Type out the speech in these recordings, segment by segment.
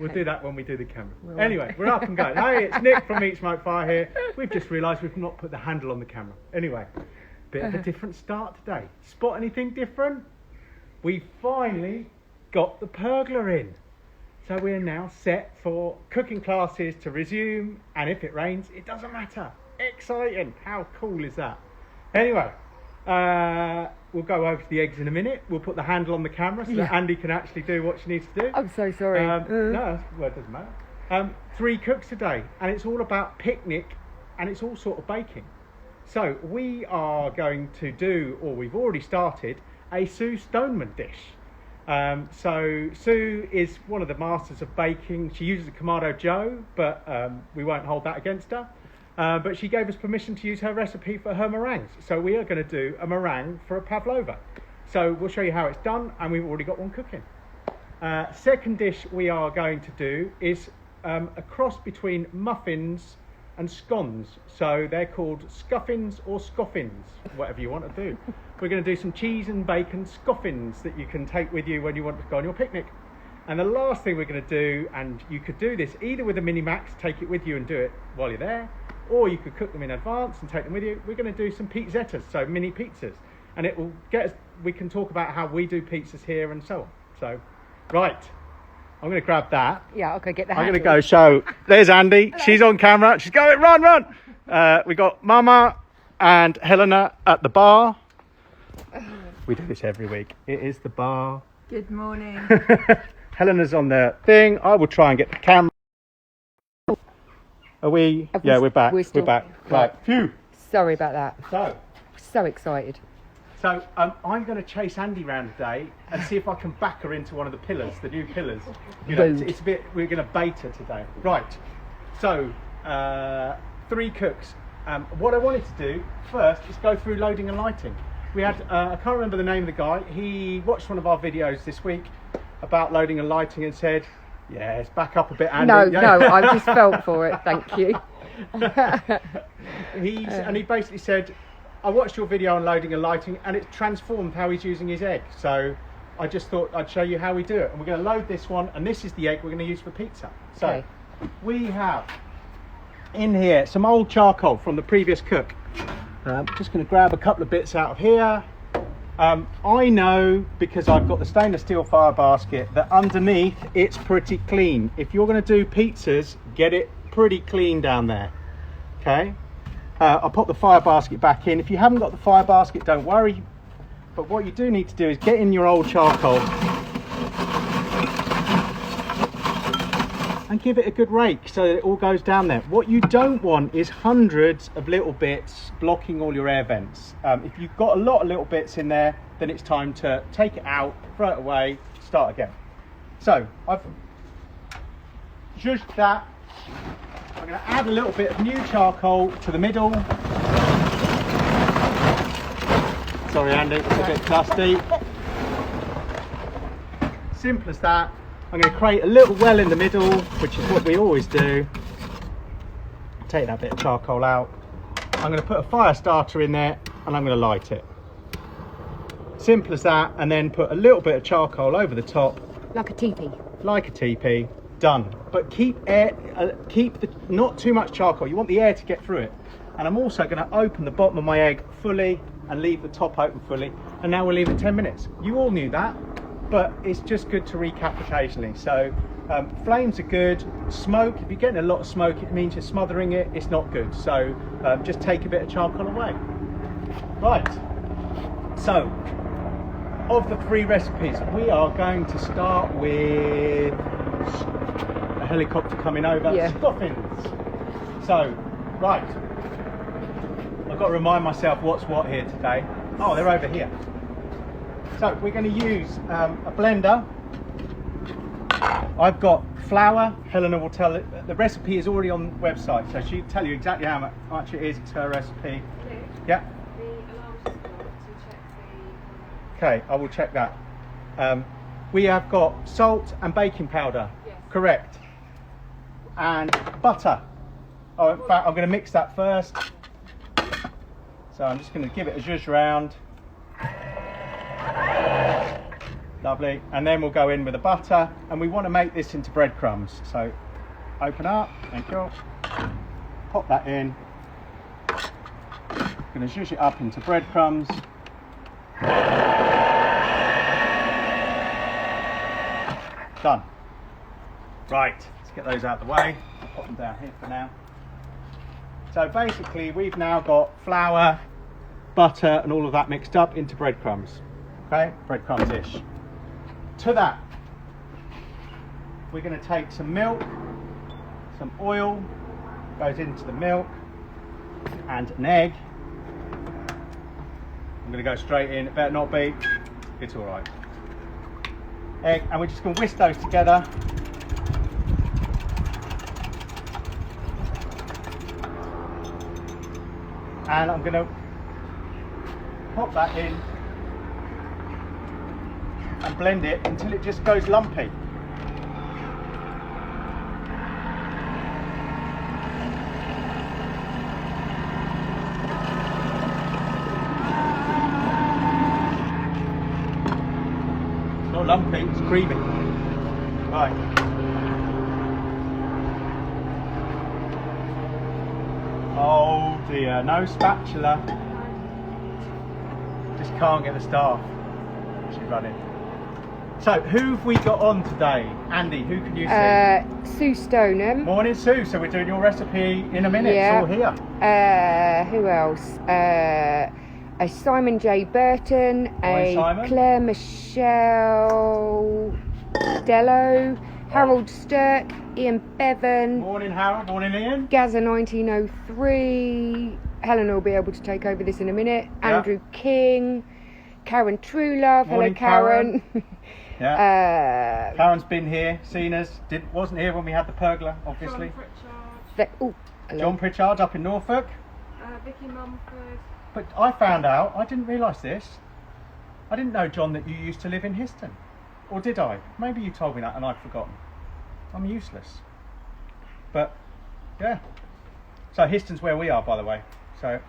We'll do that when we do the camera. Anyway, we're up and going. Hey, it's Nick from Eat Smoke Fire here. We've just realised we've not put the handle on the camera. Anyway, bit of a different start today. Spot anything different? We finally got the pergola in. So we're now set for cooking classes to resume, and if it rains, it doesn't matter. Exciting. How cool is that? Anyway, we'll go over to the eggs in a minute. We'll put the handle on the camera so that Andy can actually do what she needs to do. I'm so sorry. No, well, it doesn't matter. 3 cooks today, and it's all about picnic, and it's all sort of baking. So we are going to do, or we've already started, a Sue Stoneman dish. So Sue is one of the masters of baking. She uses a Kamado Joe, but we won't hold that against her. But she gave us permission to use her recipe for her meringues. So we are going to do a meringue for a Pavlova. So we'll show you how it's done, and we've already got one cooking. Second dish we are going to do is a cross between muffins and scones. So they're called scuffins or scoffins, whatever you want to do. We're going to do some cheese and bacon scoffins that you can take with you when you want to go on your picnic. And the last thing we're going to do, and you could do this either with a Mini Max, take it with you and do it while you're there, or you could cook them in advance and take them with you. We're going to do some pizzettas, so mini pizzas, and it will get us, we can talk about how we do pizzas here and so on. So, right, I'm going to grab that. Yeah, okay, get the I'm handle. going to go show, there's Andy, she's on camera, she's going, run. We got Mama and Helena at the bar. We do this every week. It is the bar. Good morning. Helena's on the thing. I will try and get the camera. Are we? Yeah, we're back. We're back. Right. Phew. Sorry about that. So excited. So I'm going to chase Andy round today and see if I can back her into one of the pillars, the new pillars. You know, it's a bit. We're going to bait her today. Right. So 3 cooks. What I wanted to do first is go through loading and lighting. We had I can't remember the name of the guy. He watched one of our videos this week about loading and lighting and said, "Yes, back up a bit, Andy." No, I just felt for it. Thank you. And he basically said, I watched your video on loading and lighting, and it transformed how he's using his egg. So I just thought I'd show you how we do it. And we're going to load this one, and this is the egg we're going to use for pizza. So we have in here some old charcoal from the previous cook. I'm just going to grab a couple of bits out of here. I know, because I've got the stainless steel fire basket, that underneath it's pretty clean. If you're going to do pizzas, get it pretty clean down there. Okay, I'll pop the fire basket back in. If you haven't got the fire basket, don't worry, but what you do need to do is get in your old charcoal and give it a good rake so that it all goes down there. What you don't want is hundreds of little bits blocking all your air vents. If you've got a lot of little bits in there, then it's time to take it out, throw it away, start again. So I've zhuzhed that. I'm going to add a little bit of new charcoal to the middle. Sorry Andy, it's a bit dusty. Simple as that. I'm going to create a little well in the middle, which is what we always do. Take that bit of charcoal out. I'm going to put a fire starter in there and I'm going to light it. Simple as that, and then put a little bit of charcoal over the top. Like a teepee. Like a teepee. Done. But keep not too much charcoal. You want the air to get through it. And I'm also going to open the bottom of my egg fully and leave the top open fully. And now we'll leave it 10 minutes. You all knew that, but it's just good to recap occasionally. So flames are good. Smoke, if you're getting a lot of smoke, it means you're smothering it. It's not good. So just take a bit of charcoal away. Right. So of the 3 recipes, we are going to start with a helicopter coming over. Yeah. Scoffins. So, right. I've got to remind myself what's what here today. Oh, they're over here. So we're going to use a blender. I've got flour. Helena will tell it. The recipe is already on the website, so she'll tell you exactly how much it is. It's her recipe. Yeah. Okay, I will check that. We have got salt and baking powder. Yes. Correct. And butter. Oh, in fact, I'm going to mix that first. So I'm just going to give it a zhuzh round. Lovely. And then we'll go in with the butter, and we want to make this into breadcrumbs. So open up, thank you. Pop that in. Going to zhuzh it up into breadcrumbs. Done. Right, let's get those out of the way. I'll pop them down here for now. So basically we've now got flour, butter and all of that mixed up into breadcrumbs. Okay, breadcrumbs-ish. To that, we're going to take some milk, some oil, goes into the milk, and an egg. I'm going to go straight in, it better not be, it's alright. Egg, and we're just going to whisk those together. And I'm going to pop that in and blend it until it just goes lumpy. It's not lumpy, it's creamy. Right. Oh dear, no spatula. Just can't get the staff. She's running. So, who have we got on today? Andy, who can you see? Sue Stoneham. Morning, Sue. So we're doing your recipe in a minute. Yeah. It's all here. Who else? A Simon J. Burton, Morning, Simon. Claire Michelle Dello, Harold Stirk, Ian Bevan. Morning, Harold. Morning, Ian. Gaza 1903. Helen will be able to take over this in a minute. Yeah. Andrew King, Karen Truelove. Morning, Hello, Karen. Yeah. Karen's been here, seen us. Wasn't here when we had the pergola, obviously. John Pritchard's up in Norfolk. Vicky Mumford. But I found out, I didn't realise this. I didn't know, John, that you used to live in Histon. Or did I? Maybe you told me that and I've forgotten. I'm useless. But, yeah. So Histon's where we are, by the way. So,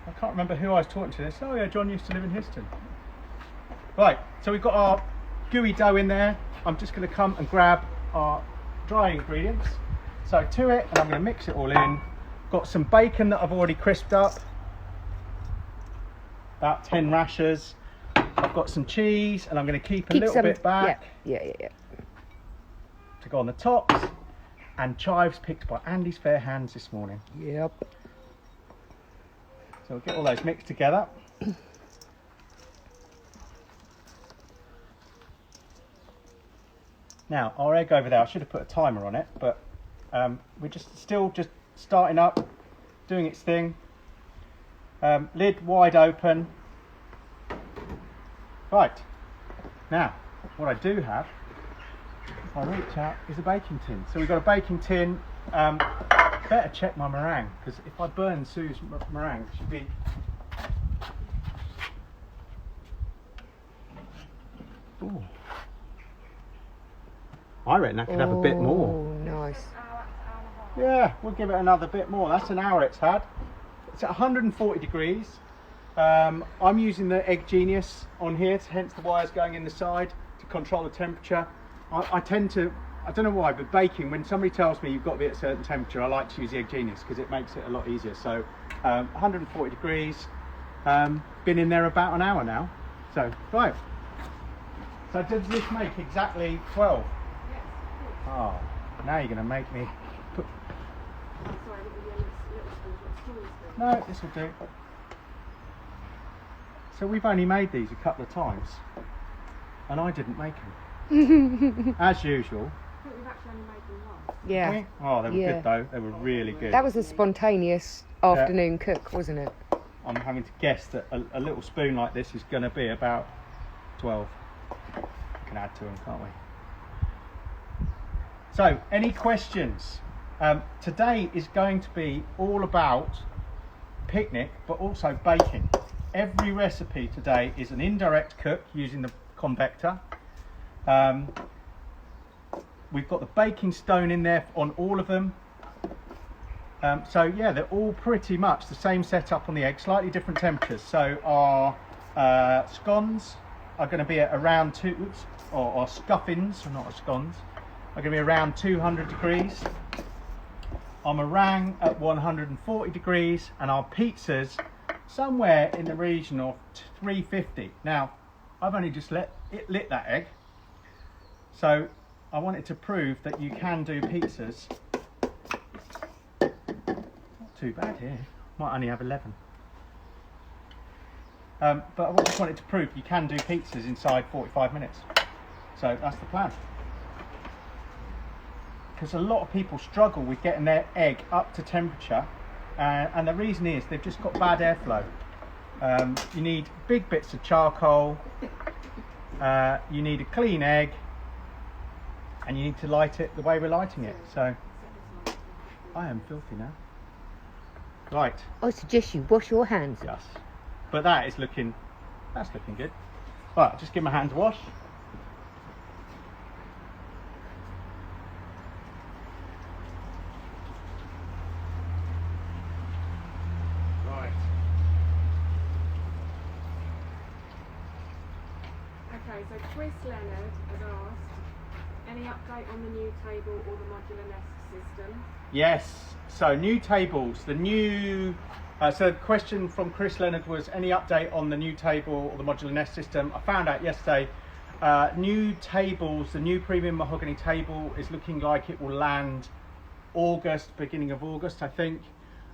I can't remember who I was talking to this. Oh yeah, John used to live in Histon. Right, so we've got our gooey dough in there. I'm just going to come and grab our dry ingredients. So to it, and I'm going to mix it all in. Got some bacon that I've already crisped up. About 10 rashers. I've got some cheese, and I'm going to keep a little bit back. Yeah. To go on the tops. And chives picked by Andy's fair hands this morning. Yep. So we'll get all those mixed together. Now, our egg over there, I should have put a timer on it, but we're still just starting up, doing its thing. Lid wide open. Right, now, what I do have, if I reach out, is a baking tin. So we've got a baking tin. Better check my meringue, because if I burn Sue's meringue, it should be... Ooh. I reckon I could have a bit more. Oh, nice. Yeah, we'll give it another bit more. That's an hour it's had. It's at 140 degrees. I'm using the Egg Genius on here, hence the wires going in the side to control the temperature. I tend to, I don't know why, but baking, when somebody tells me you've got to be at a certain temperature, I like to use the Egg Genius because it makes it a lot easier. So 140 degrees, been in there about an hour now. So, right. So does this make exactly 12? Yes. Oh, now you're going to make me put... Sorry, I didn't give you a little spoon. No, this will do. So we've only made these a couple of times, and I didn't make them. As usual. I think we've actually only made them once. Yeah. We? Oh, they were good though. They were really good. That was a spontaneous afternoon cook, wasn't it? I'm having to guess that a little spoon like this is going to be about 12. We can add to them, can't we? So, any questions? Today is going to be all about picnic, but also baking. Every recipe today is an indirect cook using the convector. We've got the baking stone in there on all of them. So yeah, they're all pretty much the same setup on the egg, slightly different temperatures. So our scones are going to be at around or scuffins, or not scones, are going to be around 200 degrees. Our meringue at 140 degrees, and our pizzas somewhere in the region of 350. Now, I've only just lit that egg, so I wanted to prove that you can do pizzas. Not too bad here. Might only have 11. But I just wanted to prove you can do pizzas inside 45 minutes. So that's the plan. Because a lot of people struggle with getting their egg up to temperature, and the reason is they've just got bad airflow. You need big bits of charcoal, you need a clean egg, and you need to light it the way we're lighting it. So I am filthy now. Right. I suggest you wash your hands. Yes. But that's looking good. Right, just give my hands a wash. Right. Okay, so Chris Leonard has asked, any update on the new table or the modular nest system? Yes. So new tables, the new. So the question from Chris Leonard was any update on the new table or the modular nest system. I found out yesterday, new tables, the new premium mahogany table is looking like it will land beginning of August, I think.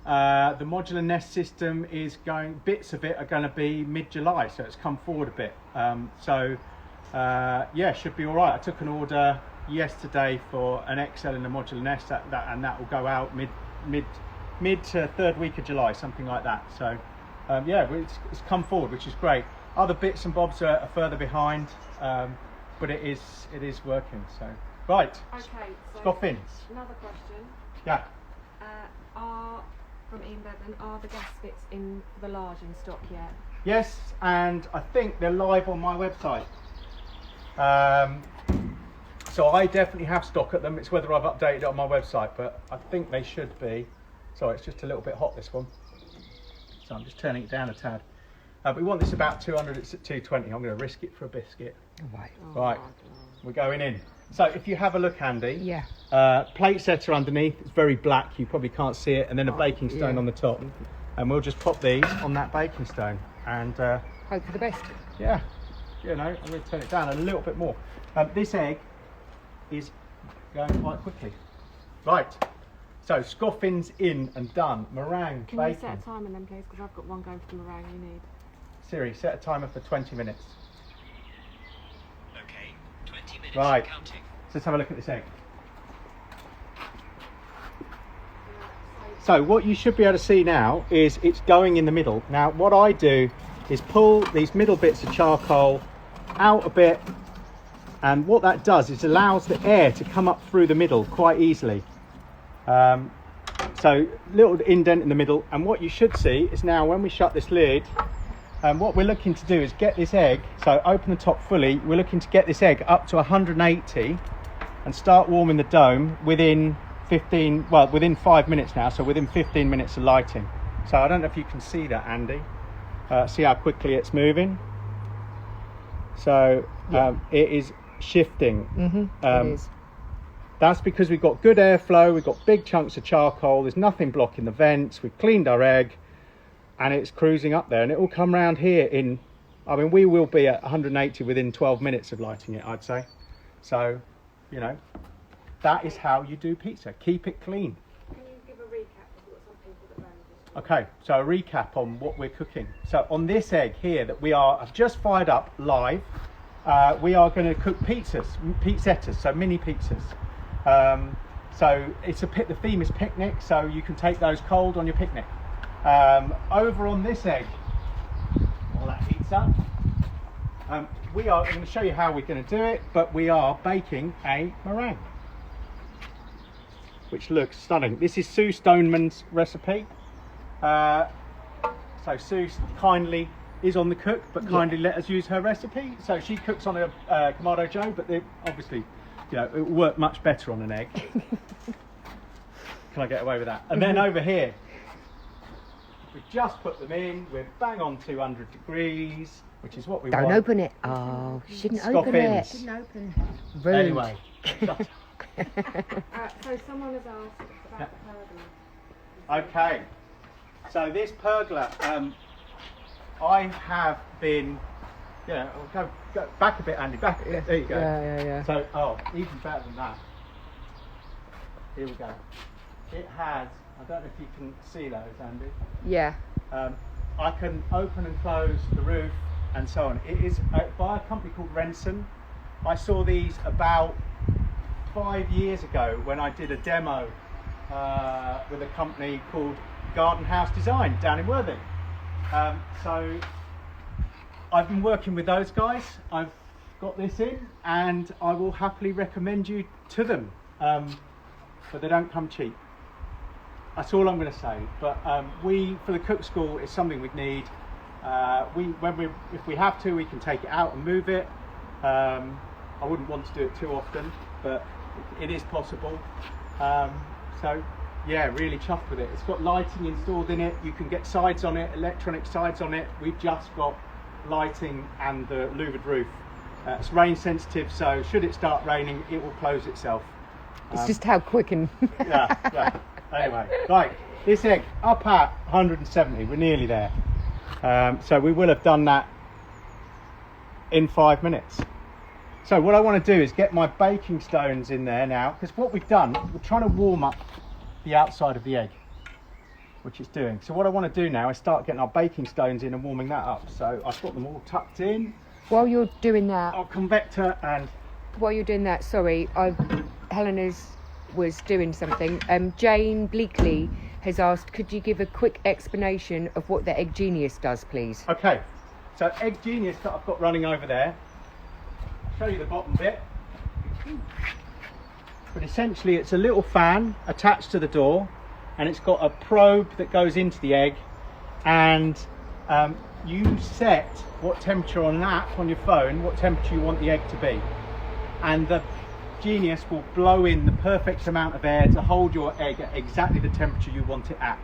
The modular nest system is going, bits of it are going to be mid-July, so it's come forward a bit. Yeah, should be all right. I took an order yesterday for an XL in the modular nest, and that will go out mid to third week of July, something like that. So yeah, it's come forward, which is great. Other bits and bobs are further behind, but it is working. So right. Okay, so Scoffins. another question. Yeah. From Ian Bevan, are the gaskets in the large in stock yet? Yes, and I think they're live on my website. So I definitely have stock at them. It's whether I've updated it on my website, but I think they should be. Sorry, it's just a little bit hot, this one. So I'm just turning it down a tad. We want this about 200, it's at 220. I'm going to risk it for a biscuit. Right. Right, we're going in. So if you have a look, Andy, Yeah. plate setter underneath, it's very black, you probably can't see it, and then a baking stone yeah. on the top. And we'll just pop these on that baking stone. And Hope for the best. yeah, you know, I'm going to turn it down a little bit more. This egg is going quite quickly. Right. So scoffins in and done. Meringue, Can bacon. you set a timer then, please? Because I've got one going for the meringue you need. Siri, set a timer for 20 minutes. Okay, 20 minutes Right. counting. So let's have a look at this egg. So what you should be able to see now is it's going in the middle. Now what I do is pull these middle bits of charcoal out a bit, and what that does is allows the air to come up through the middle quite easily. So little indent in the middle, and what you should see is now when we shut this lid, what we're looking to do is get this egg, so open the top fully, we're looking to get this egg up to 180 and start warming the dome within 5 minutes now, so within 15 minutes of lighting. So I don't know if you can see that, Andy. See how quickly it's moving. So it is shifting. It is. That's because we've got good airflow, we've got big chunks of charcoal, there's nothing blocking the vents, we've cleaned our egg, and it's cruising up there, and it will come round here we will be at 180 within 12 minutes of lighting it, I'd say. So, you know, that is how you do pizza. Keep it clean. Can you give a recap of what some people that ran this? Okay, so a recap on what we're cooking. So on this egg here that I've just fired up live, we are going to cook pizzas, so mini pizzas. So the theme is picnic, so you can take those cold on your picnic. Over on this egg, while that heats up, I'm going to show you how we're going to do it, but we are baking a meringue, which looks stunning. This is Sue Stoneman's recipe. So Sue kindly is on the cook, but kindly let us use her recipe. So she cooks on a Kamado Joe, but obviously, you know, it will work much better on an egg. Can I get away with that? And then over here, we've just put them in, we're bang on 200 degrees, which is what we Don't want. open it. Oh, you shouldn't open Scoffins. it. Shouldn't open. Rude. Anyway, So someone has asked about the pergola. okay. So this pergola, I have been, yeah, go back a bit, Andy, back. There you go. Yeah. So, oh, even better than that. Here we go. It has, I don't know if you can see those, Andy. Yeah. I can open and close the roof and so on. It is by a company called Renson. I saw these about 5 years ago when I did a demo with a company called Garden House Design down in Worthing. So I've been working with those guys. I've got this in and I will happily recommend you to them, but they don't come cheap. That's all I'm going to say. But for the cook school, it's something we'd need. If we have to, we can take it out and move it. I wouldn't want to do it too often, but it is possible. So yeah, really chuffed with it. It's got lighting installed in it. You can get sides on it, electronic sides on it. We've just got lighting and the louvered roof. It's rain sensitive, so should it start raining, it will close itself. It's just how quick and... yeah. Anyway, right, this egg up at 170, we're nearly there. So we will have done that in 5 minutes. So what I want to do is get my baking stones in there now, because what we've done, we're trying to warm up the outside of the egg, which it's doing. So what I want to do now is start getting our baking stones in and warming that up. So I've got them all tucked in. While you're doing that, Our convector and... while you're doing that, sorry, Helena's was doing something. Jane Bleakley has asked, could you give a quick explanation of what the Egg Genius does, please? Okay, so Egg Genius that I've got running over there. I'll show you the bottom bit. But essentially it's a little fan attached to the door, and it's got a probe that goes into the egg, and you set what temperature on an app on your phone, what temperature you want the egg to be, and the Genius will blow in the perfect amount of air to hold your egg at exactly the temperature you want it at.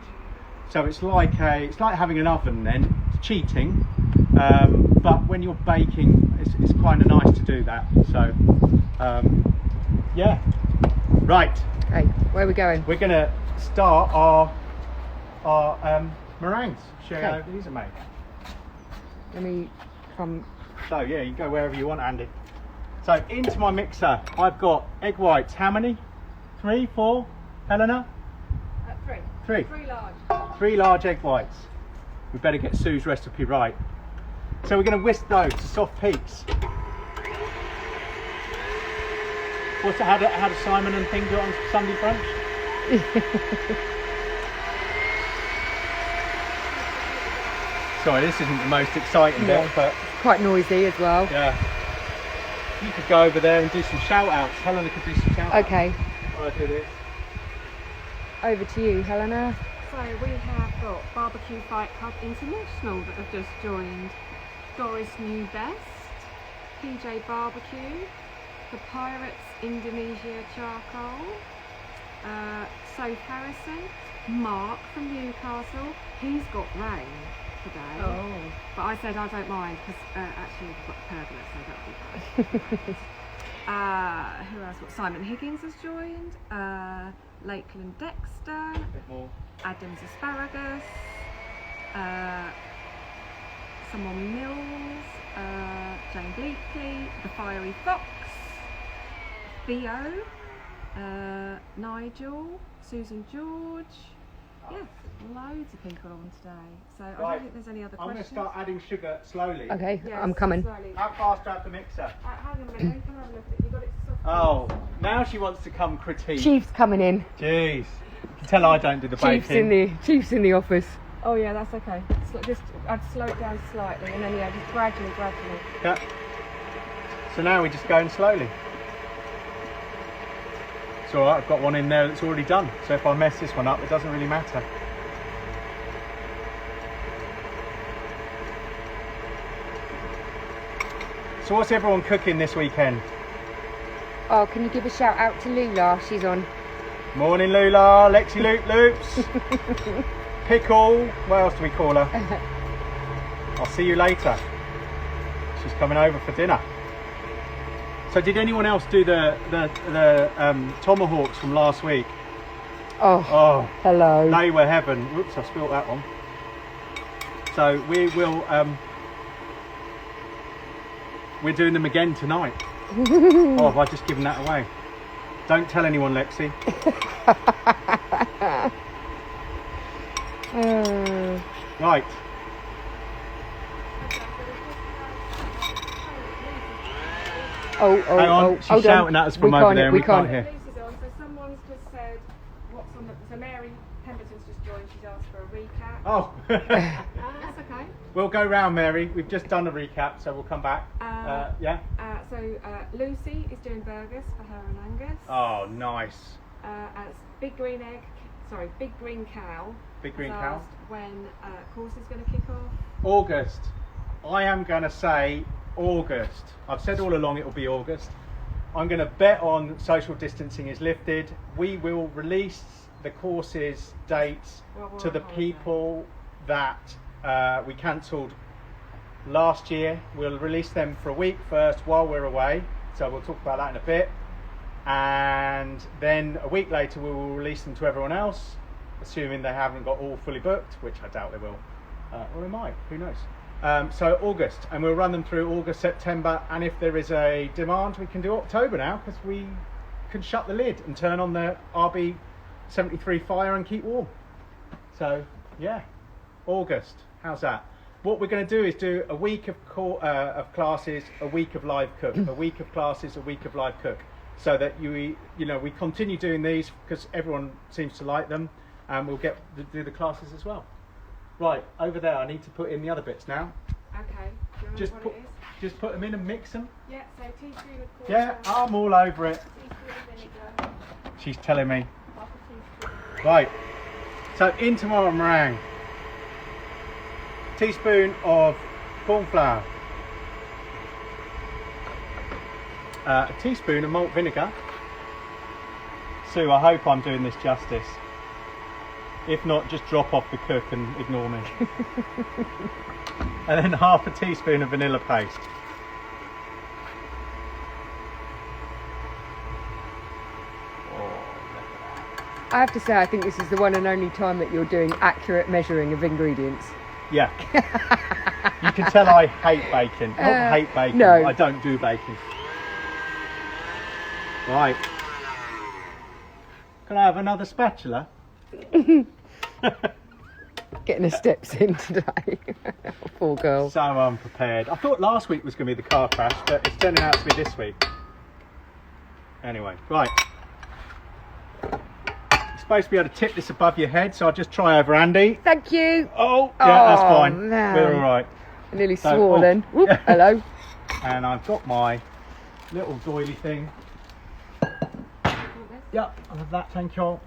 So it's like having an oven then. It's cheating, but when you're baking, it's kind of nice to do that. So yeah, right. Okay, where are we going? We're gonna start our meringues. Show you how these are made. Let me come. So yeah, you can go wherever you want, Andy. So into my mixer, I've got egg whites. How many? 3, 4, Helena? 3. 3. 3 large. 3 large egg whites. We better get Sue's recipe right. So we're going to whisk those to soft peaks. How does Simon and thing do it on Sunday brunch? Sorry, this isn't the most exciting bit, but Quite noisy as well. yeah. You could go over there and do some shout outs. Helena could do some shout outs. Okay, While I do this. over to you, Helena. So we have got Barbecue Fight Club International that have just joined. Doris New Best, PJ Barbecue, the Pirates Indonesia Charcoal, Soph Harrison, Mark from Newcastle. He's got rain today. Oh. But I said I don't mind because actually we've got the pergola, so that'll be fine. Who else? What? Simon Higgins has joined. Lakeland Dexter. A bit more. Adams Asparagus. Someone Mills. Jane Bleakley. The Fiery Fox. Theo. Nigel. Susan George. Yeah, loads of people on today. So I Right. don't think there's any other I'm going to questions. start adding sugar slowly. Okay, Yes, I'm coming. slowly. How fast do I have the mixer? Hang on a minute, come have a look at it. You got it soft. Oh, now she wants to come critique. Chief's coming in. Jeez. You can tell I don't do the baking. Chief's in the office. Oh yeah, that's okay. Just I'd slow it down slightly, and then yeah, just gradually. Yeah. So now we're just going slowly. It's alright, I've got one in there that's already done. So if I mess this one up, it doesn't really matter. So what's everyone cooking this weekend? Oh, can you give a shout out to Lula? She's on. Morning Lula, Lexi Loop Loops, Pickle, what else do we call her? I'll see you later. She's coming over for dinner. So did anyone else do the tomahawks from last week? Oh, hello. They were heaven. Whoops, I spilt that one. So we will, we're doing them again tonight. Oh, have I just given that away? Don't tell anyone, Lexi. Right. Hang on, she's shouting at us from over there and we can't hear. Lucy's on, so someone's just said what's on the. So Mary Pemberton's just joined, she's asked for a recap. Oh. That's okay. We'll go round, Mary. We've just done a recap, so we'll come back. Yeah? Lucy is doing burgers for her and Angus. Oh, nice. It's Big Green Cow. Big Green has Cow. asked when course is going to kick off. August. I am going to say August. I've said all along it will be August. I'm going to bet on social distancing is lifted. We will release the courses dates to the people that we cancelled last year. We'll release them for a week first while we're away, so we'll talk about that in a bit, and then a week later we will release them to everyone else, assuming they haven't got all fully booked, which I doubt they will, or they might, who knows. So August, and we'll run them through August, September, and if there is a demand we can do October now, because we can shut the lid and turn on the RB73 fire and keep warm. So yeah, August, how's that? What we're going to do is do a week of classes, a week of live cook, a week of classes, a week of live cook, so that we continue doing these because everyone seems to like them, and we'll get to do the classes as well. Right, over there, I need to put in the other bits now. Okay. Do you know Just what put, it is? just put them in and mix them. Yeah. So teaspoon of corn. Yeah, I'm all over it. Teaspoon of vinegar. She's telling me. Half a teaspoon. Right, so into my meringue. Teaspoon of corn flour. A teaspoon of malt vinegar. Sue, I hope I'm doing this justice. If not, just drop off the cook and ignore me. And then half a teaspoon of vanilla paste. I have to say, I think this is the one and only time that you're doing accurate measuring of ingredients. Yeah. You can tell I hate bacon. Not hate bacon. No. I don't do bacon. Right. Can I have another spatula? Getting her steps in today. Poor girl. So unprepared. I thought last week was going to be the car crash, but it's turning out to be this week. Anyway, right. You're supposed to be able to tip this above your head, so I'll just try over Andy. Thank you. Oh, yeah, that's Oh, fine. man. We're all right. I nearly So- swore oh. then. Whoop, hello. And I've got my little doily thing. Yeah, I'll have that, thank you.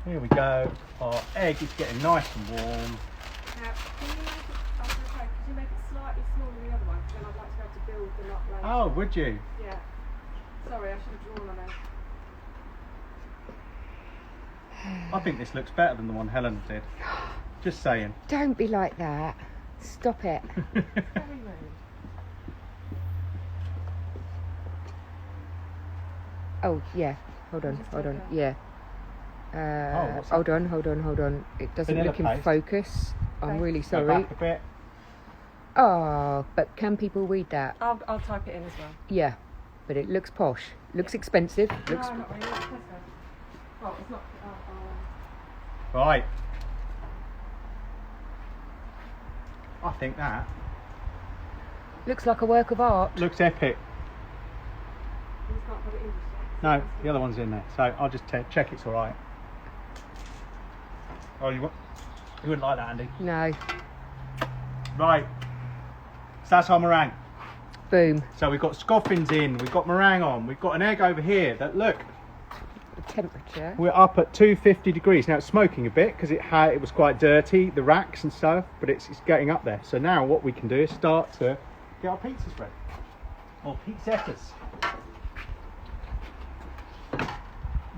Here we go. Our egg is getting nice and warm. Now, can you make it? I was going to say, could you make it slightly smaller than the other one? Because then I'd like to be able to build them up later. Oh, would you? Yeah. Sorry, I should have drawn on it. I think this looks better than the one Helen did. Just saying. Don't be like that. Stop it. Very rude. Oh, yeah. Hold on. Yeah. what's Hold on. It doesn't Vanilla look in paste. focus. I'm Okay. really Go sorry. back a bit. Oh, but can people read that? I'll type it in as well. Yeah, but it looks posh. Looks expensive. Looks. No, not really. It's Tesco. Oh, it's not. Right. I think that Looks like a work of art. looks epic. You can't put it in. No, the other one's in there, so I'll just check it's all right. Oh, you wouldn't like that, Andy? No. Right. So that's our meringue. Boom. So we've got scoffins in, we've got meringue on, we've got an egg over here. That look, The temperature. we're up at 250 degrees. Now it's smoking a bit because it was quite dirty, the racks and stuff, but it's getting up there. So now what we can do is start to get our pizzas ready, or pizzettas.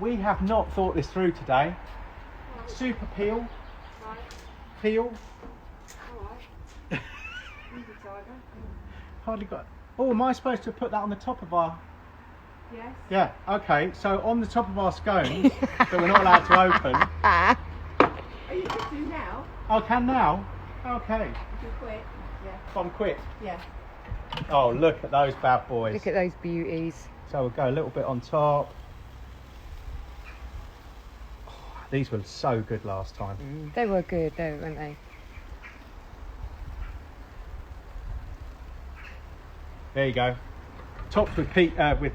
We have not thought this through today. Super peel, Right. peel. All right. You can Hardly got. Oh, am I supposed to put that on the top of our? Yes. Yeah. Okay. So on the top of our scones that we're not allowed to open. Are you just do now? I can now. Okay. If you're quick. Yeah. If I'm quick. Yeah. Oh, look at those bad boys. Look at those beauties. So we'll go a little bit on top. Oh, these were so good last time. They were good, though, weren't they? There you go. Topped with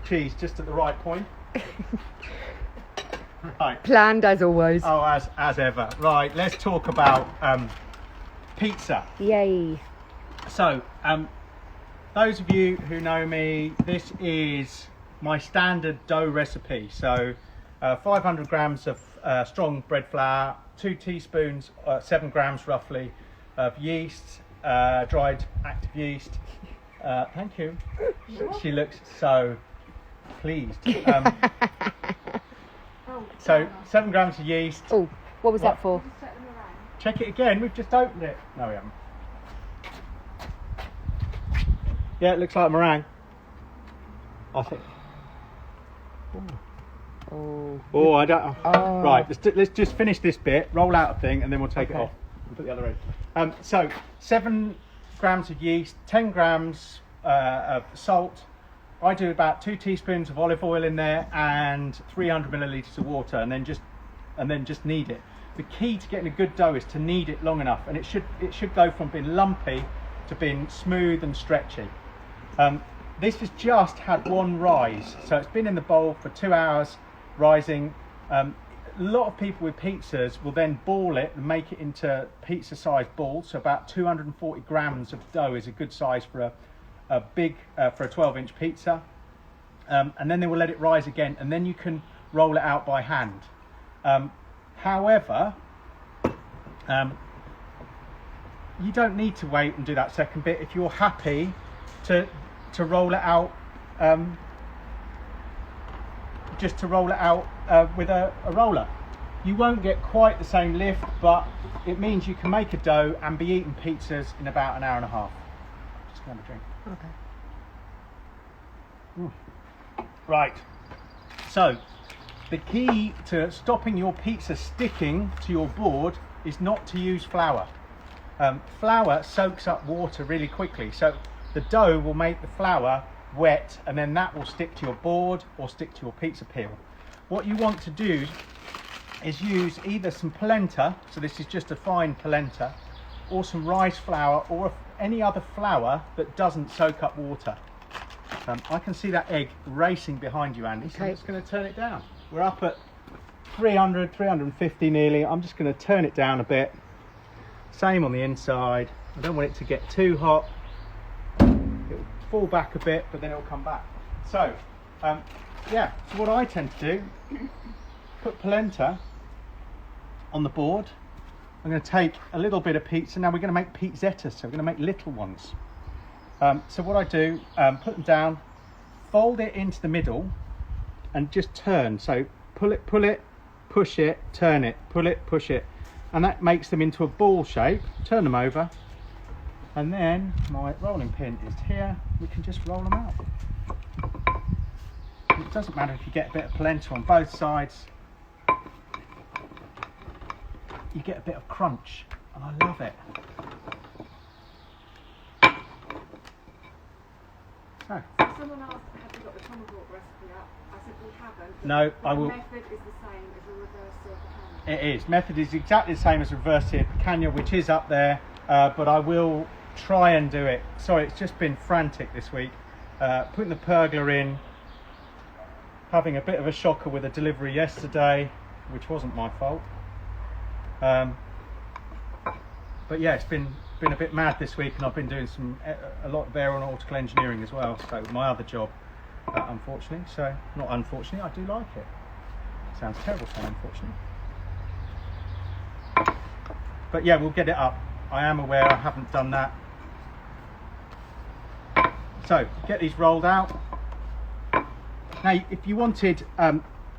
cheese just at the right point. Right. Planned as always. Oh, as ever. Right. Let's talk about pizza. Yay. So, those of you who know me, this is my standard dough recipe. So, 500 grams of strong bread flour, 2 teaspoons, 7 grams roughly, of yeast, dried active yeast. Thank you. She looks so pleased. So 7 grams of yeast. Oh, what was that for? Check it again. We've just opened it. No, we haven't. Yeah, it looks like meringue. I think. Oh, I don't. Oh. Right, let's just finish this bit. Roll out a thing, and then we'll take it off and put the other end. So 7 grams of yeast, 10 grams of salt. I do about 2 teaspoons of olive oil in there and 300 millilitres of water, and then just knead it. The key to getting a good dough is to knead it long enough, and it should go from being lumpy to being smooth and stretchy. This has just had one rise, so it's been in the bowl for 2 hours rising. A lot of people with pizzas will then ball it and make it into pizza sized balls, so about 240 grams of dough is a good size for a 12-inch pizza, and then they will let it rise again, and then you can roll it out by hand. However, you don't need to wait and do that second bit if you're happy to roll it out, just to roll it out with a roller. You won't get quite the same lift, but it means you can make a dough and be eating pizzas in about an hour and a half. Just gonna have a drink. Okay. Right, so the key to stopping your pizza sticking to your board is not to use flour. Flour soaks up water really quickly, so the dough will make the flour wet, and then that will stick to your board or stick to your pizza peel. What you want to do is use either some polenta, so this is just a fine polenta, or some rice flour, or any other flour that doesn't soak up water. I can see that egg racing behind you, Andy, so I'm just going to turn it down. We're up at 300, 350 nearly. I'm just going to turn it down a bit. Same on the inside. I don't want it to get too hot. It'll fall back a bit, but then it'll come back. So, yeah, so what I tend to do, put polenta on the board. I'm going to take a little bit of pizza. Now we're going to make pizzettas, so we're going to make little ones. So what I do, put them down, fold it into the middle, and just turn. So pull it, push it, turn it, pull it, push it, and that makes them into a ball shape. Turn them over, and then my rolling pin is here. We can just roll them out. It doesn't matter if you get a bit of polenta on both sides. You get a bit of crunch, and I love it. So. Someone asked, have you got the tomahawk recipe up? I said we haven't. No, I will. The method is the same as a reverse picanha. It is. Method is exactly the same as reverse picanha, which is up there, but I will try and do it. Sorry, it's just been frantic this week. Putting the pergola in, having a bit of a shocker with a delivery yesterday, which wasn't my fault. But yeah, it's been a bit mad this week, and I've been doing a lot of aeronautical engineering as well, so my other job, unfortunately. So not unfortunately, I do like it. Sounds terrible saying unfortunately, but yeah, we'll get it up. I am aware I haven't done that. So get these rolled out. Now if you wanted,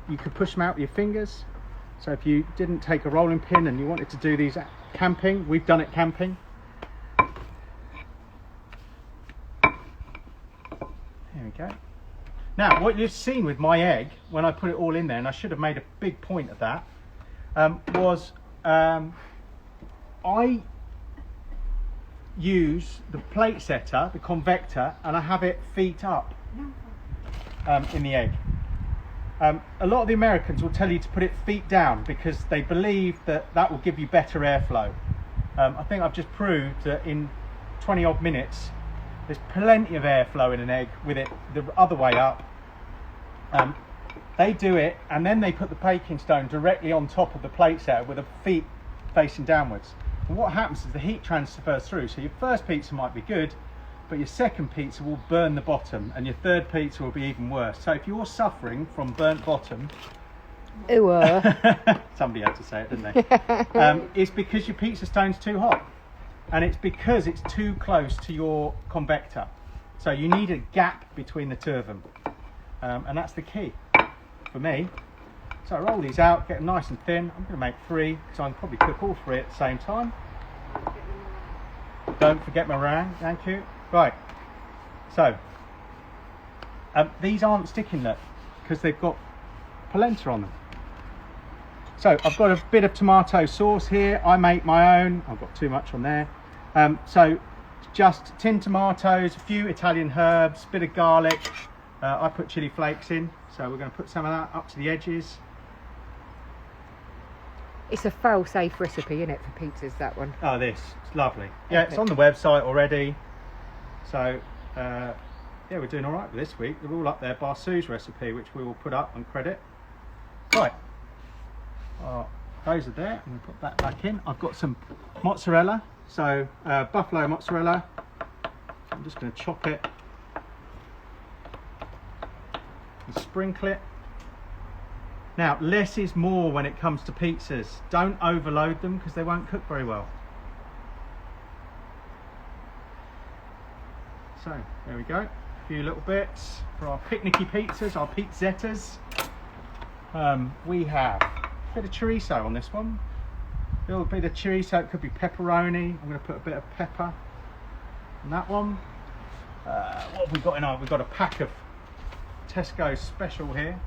you could push them out with your fingers. So if you didn't take a rolling pin and you wanted to do these camping, we've done it camping. go. Now, what you've seen with my egg, when I put it all in there, and I should have made a big point of that, was I use the plate setter, the convector, and I have it feet up in the egg. A lot of the Americans will tell you to put it feet down because they believe that that will give you better airflow. I think I've just proved that in 20 odd minutes there's plenty of airflow in an egg with it the other way up. They do it and then they put the baking stone directly on top of the plate setter with the feet facing downwards. And what happens is the heat transfers through, so your first pizza might be good, but your second pizza will burn the bottom and your third pizza will be even worse. So if you're suffering from burnt bottom, somebody had to say it, didn't they? It's because your pizza stone's too hot, and it's because it's too close to your convector. So you need a gap between the two of them, and that's the key for me. So I roll these out, get them nice and thin. I'm going to make 3, so I can probably cook all 3 at the same time. Don't forget meringue, thank you. Right, so these aren't sticking nut because they've got polenta on them. So I've got a bit of tomato sauce here. I make my own. I've got too much on there. So just tinned tomatoes, a few Italian herbs, bit of garlic. I put chili flakes in, so we're going to put some of that up to the edges. It's a fail-safe recipe, isn't it, for pizzas, that one? Oh, this, it's lovely. Yeah, it's on the website already. So, yeah, we're doing all right with this week. They're all up there, bar Sue's recipe, which we will put up on credit. Right, those are there. I'm going to put that back in. I've got some mozzarella, so buffalo mozzarella. I'm just going to chop it and sprinkle it. Now, less is more when it comes to pizzas. Don't overload them because they won't cook very well. So, there we go. A few little bits for our picnicky pizzas, our pizzettas. We have a bit of chorizo on this one. A little bit of chorizo, it could be pepperoni. I'm going to put a bit of pepper on that one. What have we got in our? We've got a pack of Tesco special here.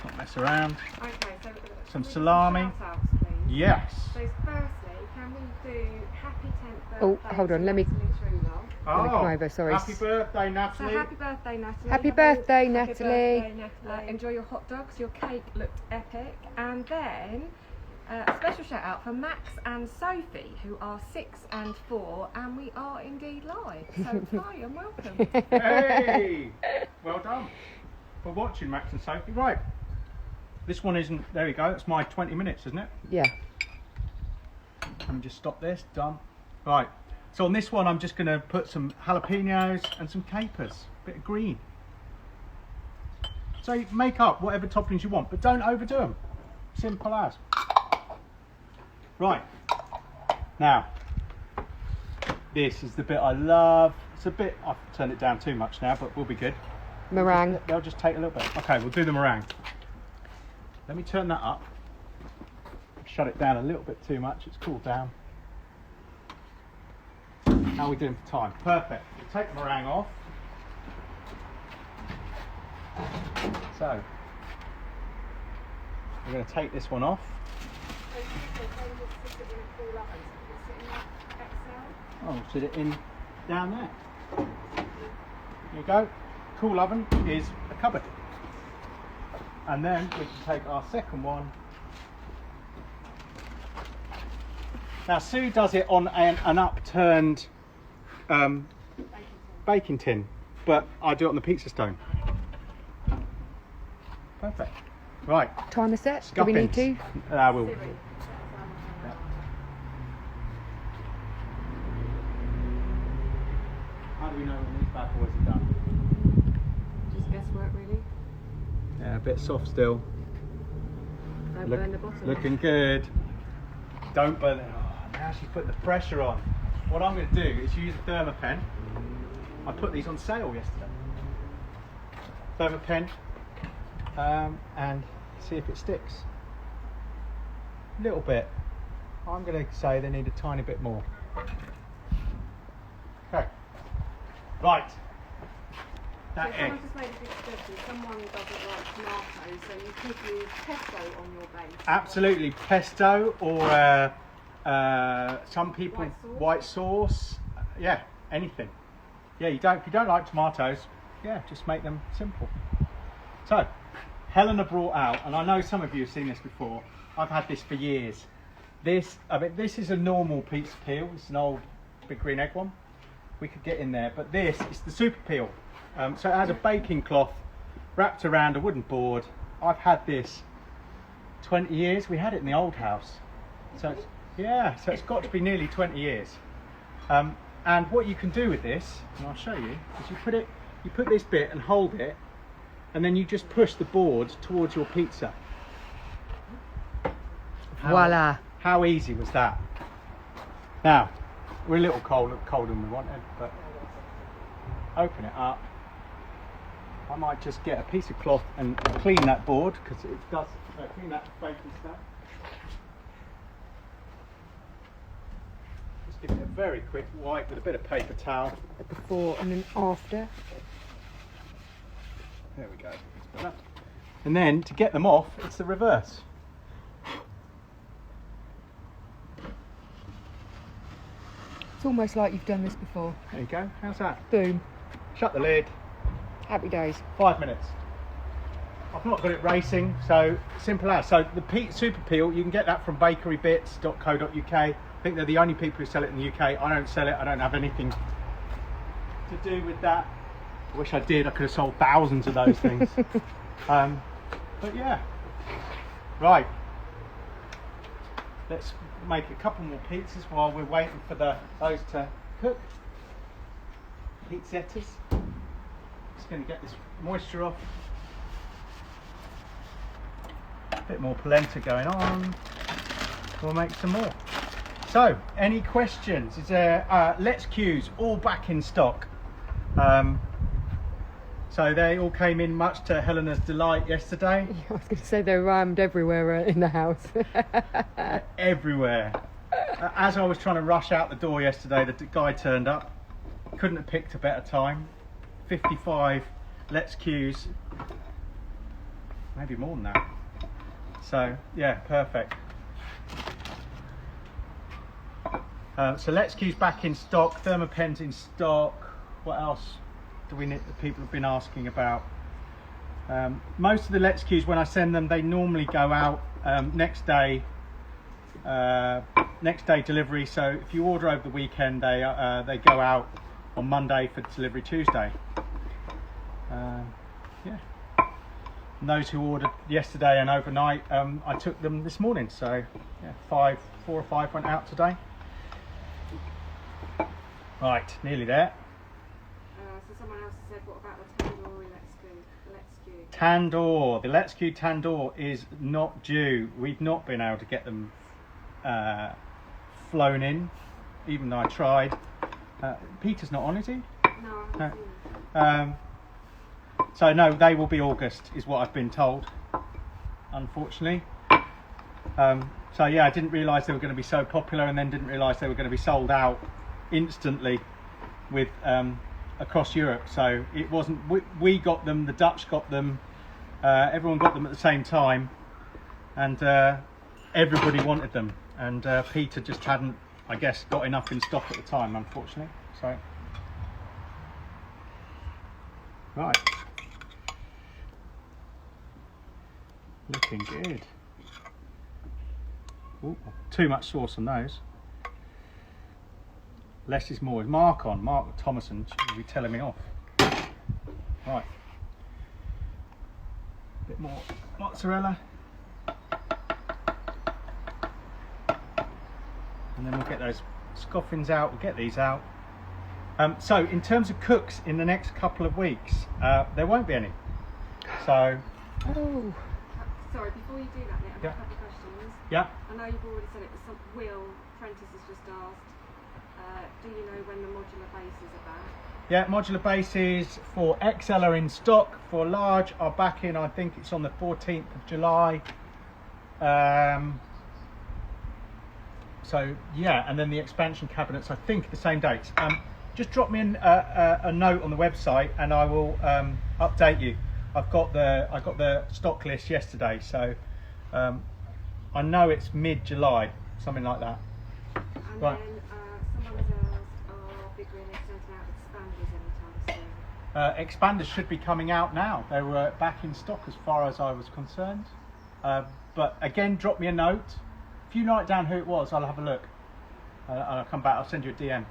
Not mess around. Okay, so Some salami. shout-outs, please. Yes. So firstly, can we do happy 10th birthday? Oh, hold on, let me- to Natalie Truelove? Let me come over, sorry. Happy birthday, So Natalie. happy birthday, Natalie. Happy Have birthday, a- Natalie. Happy birthday, Natalie. Enjoy your hot dogs. Your cake looked epic. And then a special shout out for Max and Sophie, who are 6 and 4, and we are indeed live. So hi and welcome. Hey, well done for watching, Max and Sophie. Right, this one isn't. There we go. That's my 20 minutes, isn't it? Yeah. Let me just stop this. Done. Right. So on this one, I'm just going to put some jalapenos and some capers, a bit of green. So you make up whatever toppings you want, but don't overdo them. Simple as. Right. Now, this is the bit I love. It's a bit. I've turned it down too much now, but we'll be good. Meringue. They'll just take a little bit. Okay, we'll do the meringue. Let me turn that up. Shut it down a little bit too much. It's cooled down. How are we doing for time? Perfect. We'll take the meringue off. So, we're going to take this one off. Oh, sit it in down there. There you go. Cool oven is a cupboard. And then we can take our second one. Now Sue does it on an upturned baking tin, but I do it on the pizza stone. Perfect. Right. Timer set? Do we need to? We'll. Yeah. How do we know when these bad boys are done? Just guesswork, really. Yeah, a bit soft still. Don't burn the bottom. Looking good. Don't burn it. Oh, now she's put the pressure on. What I'm going to do is use a Thermopen. I put these on sale yesterday. Thermopen, and see if it sticks. A little bit. I'm going to say they need a tiny bit more. Okay. Right. That egg. Someone just made a good suggestion. Someone doesn't like tomatoes, so you could use pesto on your base. Absolutely, pesto or some people white sauce. Yeah, anything. Yeah, if you don't like tomatoes, yeah, just make them simple. So, Helena brought out, and I know some of you have seen this before. I've had this for years. This is a normal pizza peel. It's an old big green egg one. We could get in there, but this is the super peel. So it has a baking cloth wrapped around a wooden board. I've had this 20 years. We had it in the old house. So it's got to be nearly 20 years. And what you can do with this, and I'll show you, is you put this bit and hold it, and then you just push the board towards your pizza. Voila. How easy was that? Now, we're a little colder than we wanted, but open it up. I might just get a piece of cloth and clean that board, because it does clean that baking stuff. Just give it a very quick wipe with a bit of paper towel. A before and an after. There we go. And then to get them off, it's the reverse. It's almost like you've done this before. There you go. How's that? Boom. Shut the lid. Happy days. 5 minutes. I've not got it racing, so simple as. So the super peel, you can get that from bakerybits.co.uk. I think they're the only people who sell it in the UK. I don't sell it. I don't have anything to do with that. I wish I did. I could have sold thousands of those things. But yeah. Right. Let's make a couple more pizzas while we're waiting for those to cook. Pizzettas. Just going to get this moisture off. A bit more polenta going on. We'll make some more. So, any questions? Is there Let's Q's all back in stock? So they all came in much to Helena's delight yesterday. I was going to say they're rammed everywhere in the house. Everywhere. As I was trying to rush out the door yesterday, the guy turned up. Couldn't have picked a better time. 55 Let's Q's. Maybe more than that. So, yeah, perfect. So Let's Q's back in stock. Thermopens in stock. What else do we need? People have been asking about. Most of the Let's Q's, when I send them, they normally go out next day delivery. So if you order over the weekend, they go out on Monday for delivery Tuesday. Yeah. And those who ordered yesterday and overnight, I took them this morning. So yeah, 4 or 5 went out today. Right, nearly there. So someone else said, what about the tandoori Let's Q? Tandoor. The Let's Q tandoor is not due. We've not been able to get them flown in, even though I tried. Peter's not on, is he? No. So no, they will be August, is what I've been told, unfortunately. So yeah, I didn't realise they were going to be so popular, and then didn't realise they were going to be sold out instantly with across Europe. So it wasn't, we got them, the Dutch got them, everyone got them at the same time, and everybody wanted them, and Peter just hadn't, I guess, got enough in stock at the time, unfortunately. So right, looking good. Ooh, too much sauce on those. Less is more. Is Mark on? Mark Thomason should be telling me off. Right. Bit more mozzarella. And then we'll get those scoffins out. We'll get these out. So in terms of cooks in the next couple of weeks, there won't be any. So. Oh. Sorry, before you do that, Nick, I've got a couple of questions. Yeah. I know you've already said it, but Will Prentice has just asked, do you know when the modular bases are back? Yeah, modular bases for XL are in stock. For large are back in, I think it's on the 14th of July. So yeah, and then the expansion cabinets, I think the same dates. just drop me a note on the website, and I will update you. I got the stock list yesterday, so I know it's mid-July, something like that. And Right. then someone has asked, are Big Green sending out expanders anytime soon? Expanders should be coming out now. They were back in stock as far as I was concerned. But again, drop me a note. If you write down who it was, I'll have a look. I'll come back, I'll send you a DM.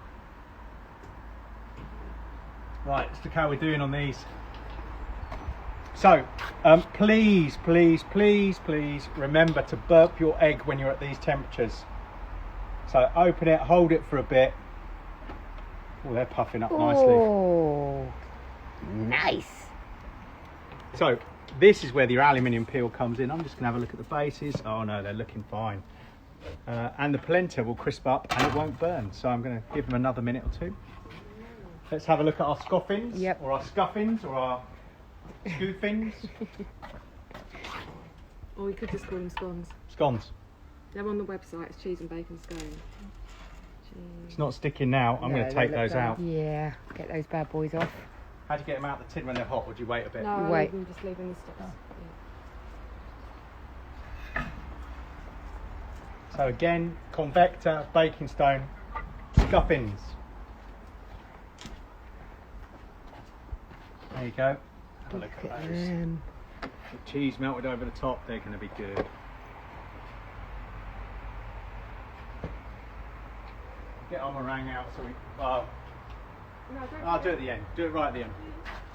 Right, let's look how we're doing on these. So, please remember to burp your egg when you're at these temperatures. So open it, hold it for a bit. Oh, they're puffing up nicely. Oh, nice. So this is where the aluminium peel comes in. I'm just going to have a look at the bases. Oh no, they're looking fine. And the polenta will crisp up and it won't burn. So I'm going to give them another minute or two. Let's have a look at our scoffins, Yep. or our scuffins, or our scoofins. Or we could just call them scones. Scones. They're on the website. It's cheese and bacon scone. It's not sticking now. I'm No, going to they take look those bad. out. Yeah, get those bad boys off. How do you get them out of the tin when they're hot? Or do you wait a bit? No, I'll Wait. just leave them the sticks. So again, convector, baking stone, scuffins. There you go. Have a look at those. The cheese melted over the top, they're going to be good. Get our meringue out so we... No, don't I'll do it at the end. Do it right at the end.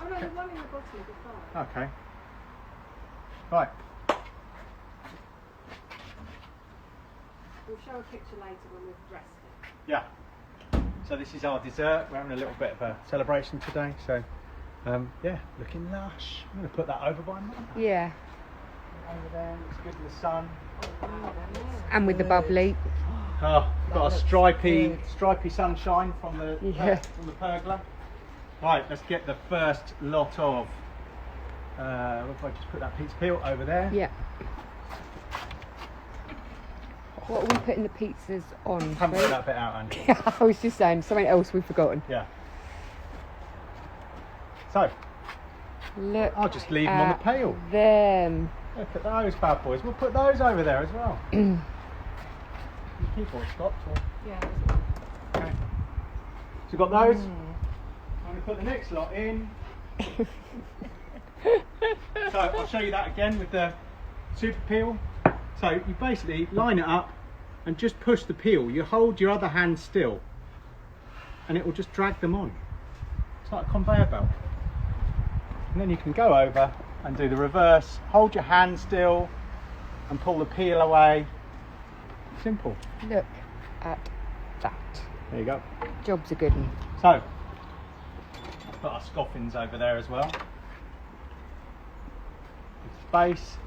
Oh no, the one in the bottom will be fine. Okay. Right. We'll show a picture later when we've dressed it. Yeah. So this is our dessert. We're having a little bit of a celebration today. So, yeah, looking lush. I'm going to put that over by mum. Yeah, Over there, looks good in the sun. and with the bubbly. Oh, got a stripy sunshine from the Yeah. from the pergola. Right, let's get the first lot of. If I just put that pizza peel over there. Yeah. What are we putting the pizzas on? Haven't put Fred? that bit out, Andy. I was just saying something else we've forgotten. Yeah. So Look. I'll just leave them on the at pail. Them. Look at those bad boys. We'll put those over there as well. You keep all stopped. Or... Yeah. Okay. So you've got those. I'm going to put the next lot in. So I'll show you that again with the super peel. So you basically line it up and just push the peel. You hold your other hand still and it will just drag them on. It's like a conveyor belt. And then you can go over and do the reverse. Hold your hand still and pull the peel away. Simple. Look at that. There you go. Job's a good one. So, I'll put our scoffins over there as well. With space.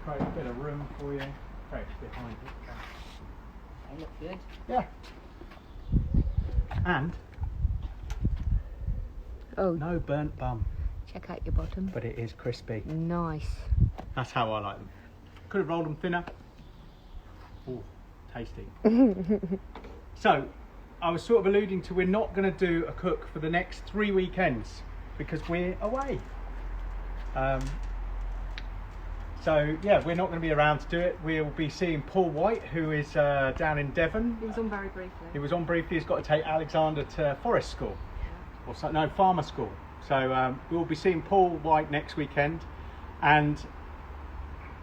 Create a bit of room for you. Create behind it. They look good. Yeah. And Oh, no burnt bum, check out your bottom. but it is crispy. Nice. That's how I like them. Could have rolled them thinner. Oh, tasty. So, I was sort of alluding to we're not going to do a cook for the next 3 weekends because we're away. So yeah, we're not going to be around to do it. We'll be seeing Paul White, who is down in Devon. He was on very briefly. He was on briefly. He's got to take Alexander to forest school, or so, no, farmer school. So we'll be seeing Paul White next weekend, and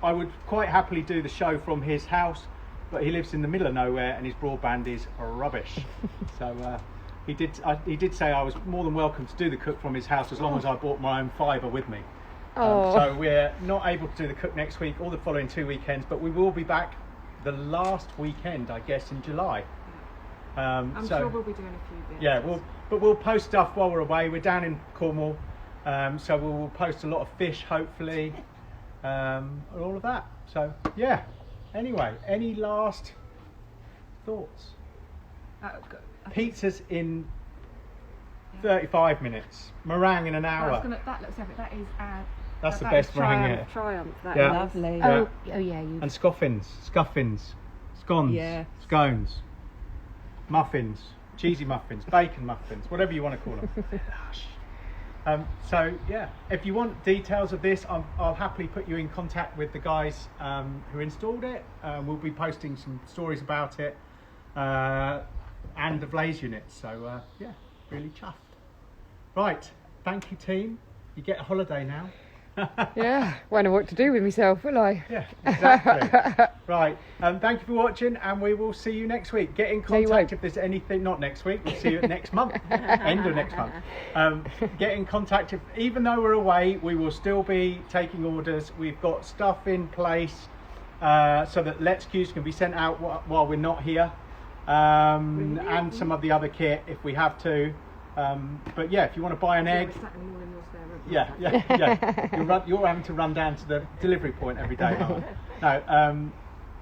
I would quite happily do the show from his house, but he lives in the middle of nowhere and his broadband is rubbish. So he did say I was more than welcome to do the cook from his house as long as I brought my own fibre with me. So we're not able to do the cook next week or the following 2 weekends, but we will be back the last weekend, I guess, in July. I'm sure we'll be doing a few bits. Yeah, we'll post stuff while we're away. We're down in Cornwall, so we'll post a lot of fish, hopefully, and all of that. So yeah. Anyway, any last thoughts? Pizzas in 35 minutes. Meringue in an hour. That looks epic. That is. That's the that best is meringue here. Triumph. That Yeah. is. Lovely. Yeah. Oh yeah, you. And scoffins, scones, Yeah. scones, muffins, cheesy muffins, bacon muffins, whatever you want to call them. So yeah, if you want details of this, I'll happily put you in contact with the guys who installed it. We'll be posting some stories about it and the blaze units. So yeah, really chuffed. Right, thank you team. You get a holiday now. Yeah, won't know what to do with myself, will I? Yeah, exactly. Right, thank you for watching, and we will see you next week. Get in No, you contact won't. if there's anything. Not next week. We'll see you next month. End of next month. Get in contact. Even though we're away, we will still be taking orders. We've got stuff in place so that Let's Queues can be sent out while we're not here, and some of the other kit if we have to. But yeah, if you want to buy an egg. Yeah. You're having to run down to the delivery point every day, aren't you?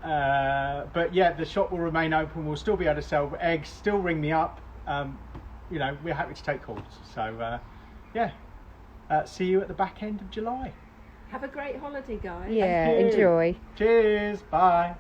No. But yeah, the shop will remain open. We'll still be able to sell eggs. Still ring me up. You know, we're happy to take calls. So yeah, see you at the back end of July. Have a great holiday, guys. Yeah, Thank you. enjoy. Cheers. Bye.